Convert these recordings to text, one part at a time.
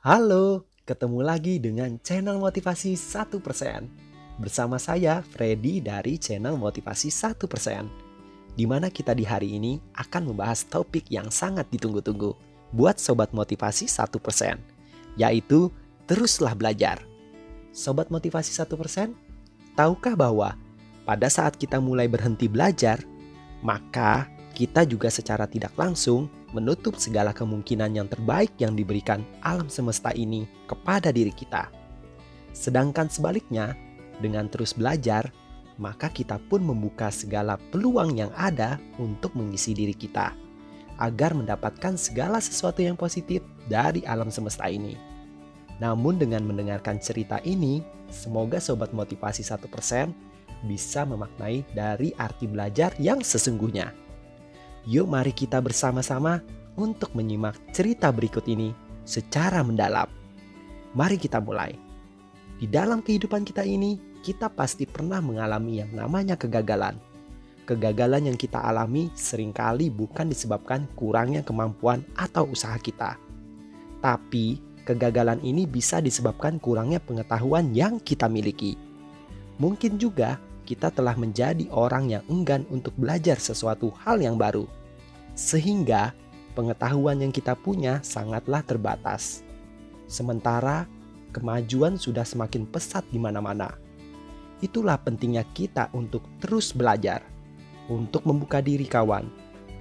Halo, ketemu lagi dengan channel Motivasi 1%. Bersama saya, Freddy dari channel Motivasi 1%. Di mana kita di hari ini akan membahas topik yang sangat ditunggu-tunggu buat Sobat Motivasi 1%, yaitu teruslah belajar. Sobat Motivasi 1%, tahukah bahwa pada saat kita mulai berhenti belajar, maka kita juga secara tidak langsung menutup segala kemungkinan yang terbaik yang diberikan alam semesta ini kepada diri kita. Sedangkan sebaliknya, dengan terus belajar, maka kita pun membuka segala peluang yang ada untuk mengisi diri kita, agar mendapatkan segala sesuatu yang positif dari alam semesta ini. Namun dengan mendengarkan cerita ini, semoga Sobat Motivasi 1% bisa memaknai dari arti belajar yang sesungguhnya. Yuk mari kita bersama-sama untuk menyimak cerita berikut ini secara mendalam. Mari kita mulai. Di dalam kehidupan kita ini, kita pasti pernah mengalami yang namanya kegagalan. Kegagalan yang kita alami seringkali bukan disebabkan kurangnya kemampuan atau usaha kita. Tapi, kegagalan ini bisa disebabkan kurangnya pengetahuan yang kita miliki. Mungkin juga kita telah menjadi orang yang enggan untuk belajar sesuatu hal yang baru. Sehingga pengetahuan yang kita punya sangatlah terbatas. Sementara kemajuan sudah semakin pesat di mana-mana. Itulah pentingnya kita untuk terus belajar, untuk membuka diri kawan.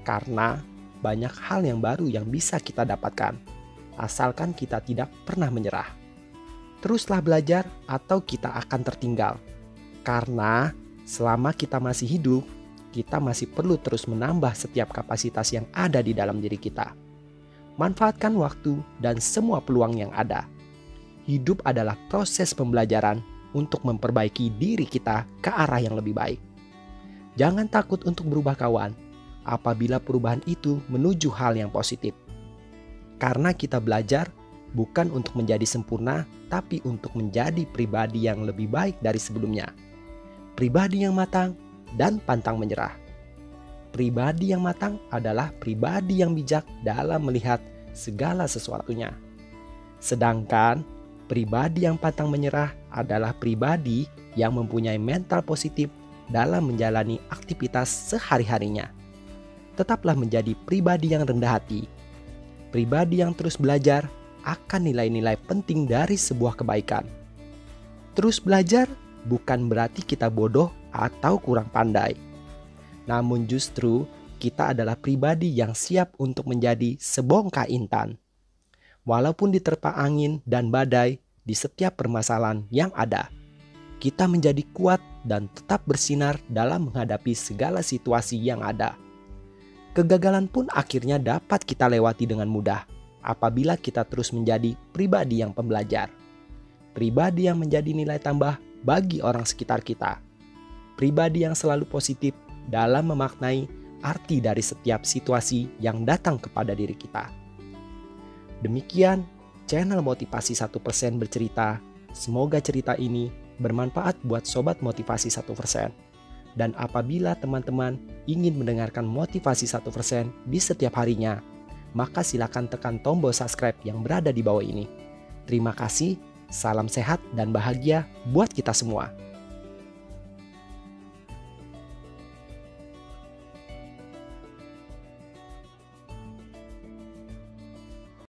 Karena banyak hal yang baru yang bisa kita dapatkan, asalkan kita tidak pernah menyerah. Teruslah belajar atau kita akan tertinggal. Karena selama kita masih hidup, kita masih perlu terus menambah setiap kapasitas yang ada di dalam diri kita. Manfaatkan waktu dan semua peluang yang ada. Hidup adalah proses pembelajaran untuk memperbaiki diri kita ke arah yang lebih baik. Jangan takut untuk berubah kawan, apabila perubahan itu menuju hal yang positif. Karena kita belajar bukan untuk menjadi sempurna, tapi untuk menjadi pribadi yang lebih baik dari sebelumnya. Pribadi yang matang dan pantang menyerah. Pribadi yang matang adalah pribadi yang bijak dalam melihat segala sesuatunya. Sedangkan pribadi yang pantang menyerah adalah pribadi yang mempunyai mental positif dalam menjalani aktivitas sehari-harinya. Tetaplah menjadi pribadi yang rendah hati. Pribadi yang terus belajar akan nilai-nilai penting dari sebuah kebaikan. Terus belajar bukan berarti kita bodoh atau kurang pandai. Namun justru kita adalah pribadi yang siap untuk menjadi sebongkah intan. Walaupun diterpa angin dan badai di setiap permasalahan yang ada, kita menjadi kuat dan tetap bersinar dalam menghadapi segala situasi yang ada. Kegagalan pun akhirnya dapat kita lewati dengan mudah apabila kita terus menjadi pribadi yang pembelajar. Pribadi yang menjadi nilai tambah bagi orang sekitar kita. Pribadi yang selalu positif dalam memaknai arti dari setiap situasi yang datang kepada diri kita. Demikian channel Motivasi 1% bercerita. Semoga cerita ini bermanfaat buat Sobat Motivasi 1%. Dan apabila teman-teman ingin mendengarkan Motivasi 1% di setiap harinya, maka silakan tekan tombol subscribe yang berada di bawah ini. Terima kasih. Salam sehat dan bahagia buat kita semua.